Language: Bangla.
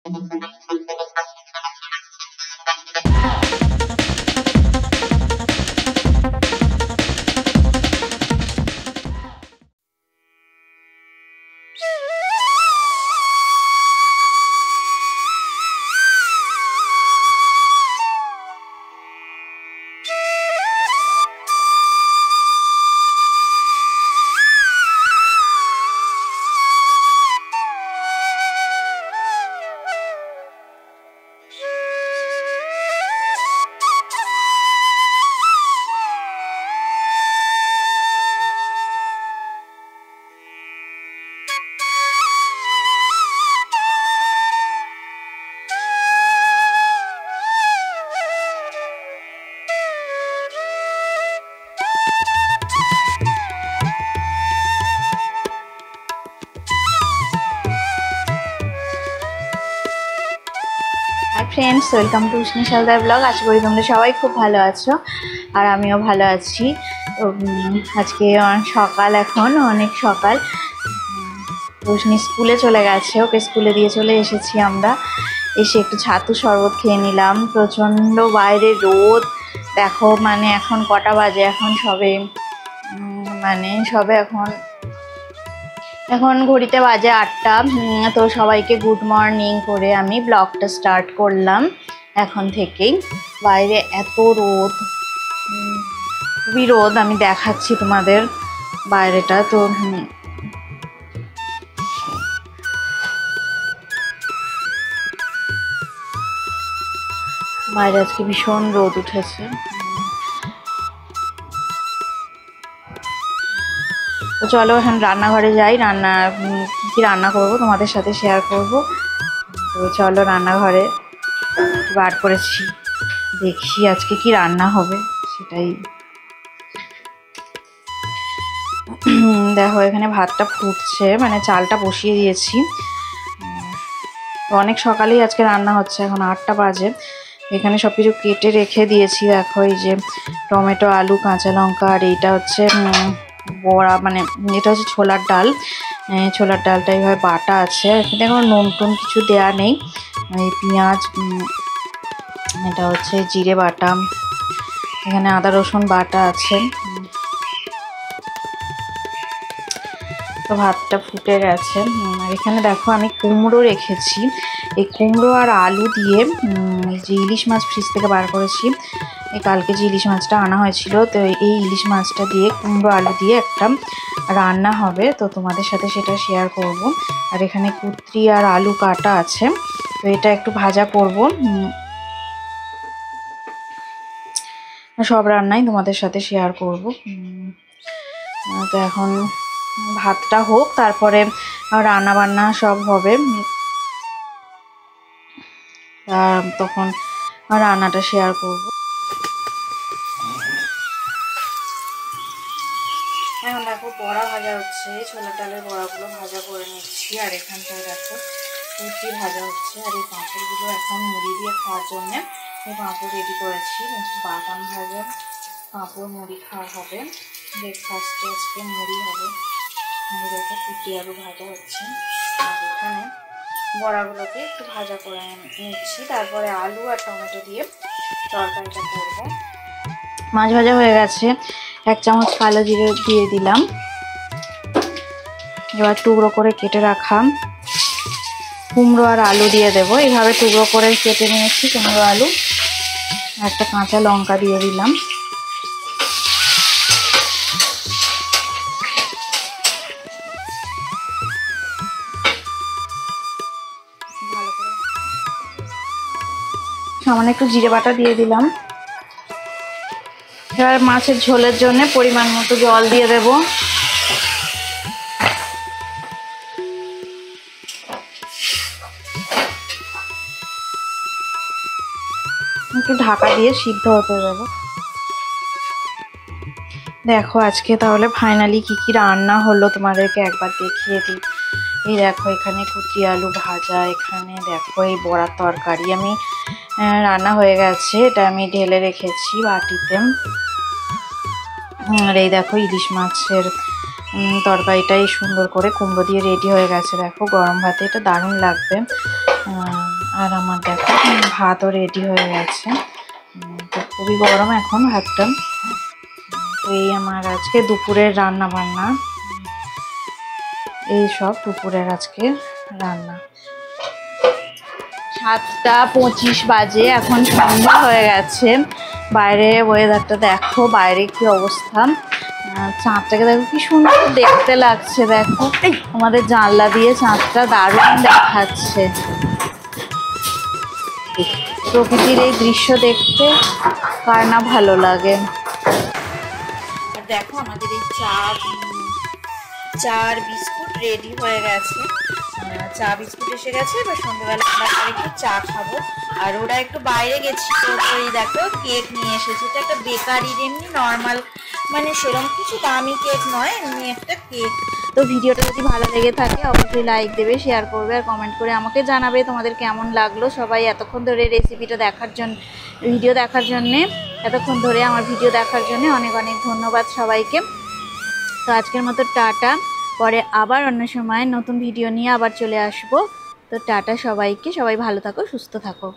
Hi friends, welcome to Ushni Saldar blog. आशा करी তোমরা সবাই খুব ভালো আছো আর আমিও ভালো আছি। তো আজকে সকাল, এখন অনেক সকাল। উষ্ণী স্কুলে চলে গেছে, ওকে স্কুলে দিয়ে চলে এসেছি আমরা। এসে একটু ছাতু শরবত খেয়ে নিলাম। প্রচণ্ড বাইরে রোদ, দেখো মানে এখন কটা বাজে, এখন সবে এখন ঘড়িতে বাজে 8টা। তো সবাইকে গুড মর্নিং করে আমি ব্লগটা স্টার্ট করলাম এখন থেকেই। বাইরে এত রোদ, খুবই রোদ। আমি দেখাচ্ছি তোমাদের বাইরেটা। তো বাইরে আজকে ভীষণ রোদ উঠেছে। তো চলো এখন রান্নাঘরে যাই। কি রান্না করব তোমাদের সাথে শেয়ার করব। তো চলো রান্নাঘরে বার করেছি, দেখি আজকে কি রান্না হবে সেটাই। দেখো এখানে ভাতটা ফুটছে, মানে চালটা বসিয়ে দিয়েছি। তো অনেক সকালেই আজকে রান্না হচ্ছে, এখন 8টা বাজে। এখানে সব কিছু কেটে রেখে দিয়েছি। দেখো এই যে টমেটো, আলু, কাঁচা লঙ্কা, আর এইটা হচ্ছে বড়া, মানে এটা হচ্ছে ছোলার ডাল। ছোলার ডালটা এইভাবে বাটা আছে। এখানে কোনো নুন টুন কিছু দেওয়া নেই। এই পেঁয়াজ, এটা হচ্ছে জিরে বাটা, এখানে আদা রসুন বাটা আছে। তো ভাতটা ফুটে গেছে। আর এখানে দেখো আমি কুমড়ো রেখেছি। এই কুমড়ো আর আলু দিয়ে যে ইলিশ মাছ ফ্রিজ থেকে বার করেছি, এই কালকে যে ইলিশ মাছটা আনা হয়েছিল, তো এই ইলিশ মাছটা দিয়ে কুমড়ো আলু দিয়ে একটা রান্না হবে। তো তোমাদের সাথে সেটা শেয়ার করব। আর এখানে কুত্রি আর আলু কাটা আছে, তো এটা একটু ভাজা করব। সব রান্নাই তোমাদের সাথে শেয়ার করব। তো এখন ভাতটা হোক, তারপরে রান্না বান্না সব হবে। তখন রান্নাটা শেয়ার করব। এখন দেখো বড়া ভাজা হচ্ছে, ছোলা ডালের বড়াগুলো ভাজা করে নিচ্ছি। আর এখানটায় দেখো লুচি ভাজা হচ্ছে। আর এই পাঁপড়গুলো এখন মুড়ি দিয়ে খাওয়ার জন্যে এই পাঁপড় রেডি করেছি। বাদাম ভাজা পাঁপড় মুড়ি খাওয়া হবে, ব্রেকফাস্টে আজকে মুড়ি হবে। দেখো কুচি আলু ভাজা হচ্ছে। আর এখানে বড়াগুলোকে একটু ভাজা করে নিচ্ছি, তারপরে আলু আর টমেটো দিয়ে তরকারিটা করব। মাছ ভাজা হয়ে গেছে, 1 চামচ কালো জিরে দিয়ে দিলাম। এবার টুকরো করে কেটে রাখা কুমড়ো আর আলু দিয়ে দেবো। এইভাবে টুকরো করে কেটে নিয়েছি কুমড়ো আলু। একটা কাঁচা লঙ্কা দিয়ে দিলাম। সামান্য একটু জিরে বাটা দিয়ে দিলাম। এবার মাছের ঝোলের জন্য পরিমাণ মতো জল দিয়ে দেব। একটু ঢাকা দিয়ে সিদ্ধ হতে দেব। দেখো আজকে তাহলে ফাইনালি কি কি রান্না হলো তোমাদেরকে একবার দেখিয়ে দিই। এই দেখো এখানে কুচি আলু ভাজা, এখানে দেখো এই বড়ার তরকারি আমি রান্না হয়ে গেছে, এটা আমি ঢেলে রেখেছি বাটিতে। আর এই দেখো ইলিশ মাছের তরকারিটাই সুন্দর করে কুমড়ো দিয়ে রেডি হয়ে গেছে। দেখো গরম ভাতে এটা দারুণ লাগবে। আর আমার দেখো ভাতও রেডি হয়ে গেছে। তো খুবই গরম এখন ভাতটা। তো এই আমার আজকে দুপুরের রান্না বান্না, এই সব দুপুরের আজকে রান্না। 7:25 বাজে, এখন সন্ধ্যা হয়ে গেছে। বাইরে ওয়েদারটা দেখো, বাইরে কি অবস্থা। চাঁদটাকে দেখো কি সুন্দর দেখতে লাগছে। দেখো আমাদের জানলা দিয়ে চাঁদটা দারুণ দেখাচ্ছে। প্রকৃতির এই দৃশ্য দেখতে কার না ভালো লাগে। আর দেখো আমাদের এই চা আর বিস্কুট রেডি হয়ে গেছে। চা বিস্কুট এসে গেছে, এবার সন্ধ্যেবেলা আমরা একটু চা খাবো। আর ওরা একটু বাইরে গেছিল, তো এই দেখো কেক নিয়ে এসেছে। এটা একটা বেকারির এমনি নর্মাল, মানে সেরকম কিছু দামি কেক নয়, এমনি একটা কেক। তো ভিডিওটা যদি ভালো লেগে থাকে অবশ্যই লাইক দেবে, শেয়ার করবে আর কমেন্ট করে আমাকে জানাবে তোমাদের কেমন লাগলো। সবাই এতক্ষণ ধরে রেসিপিটা দেখার জন্য, ভিডিও দেখার জন্যে, এতক্ষণ ধরে আমার ভিডিও দেখার জন্য অনেক অনেক ধন্যবাদ সবাইকে। তো আজকের মতো টাটা, পরে আবার অন্য সময় নতুন ভিডিও নিয়ে আবার চলে আসবো। তো টাটা সবাইকে, সবাই ভালো থাকো, সুস্থ থাকো।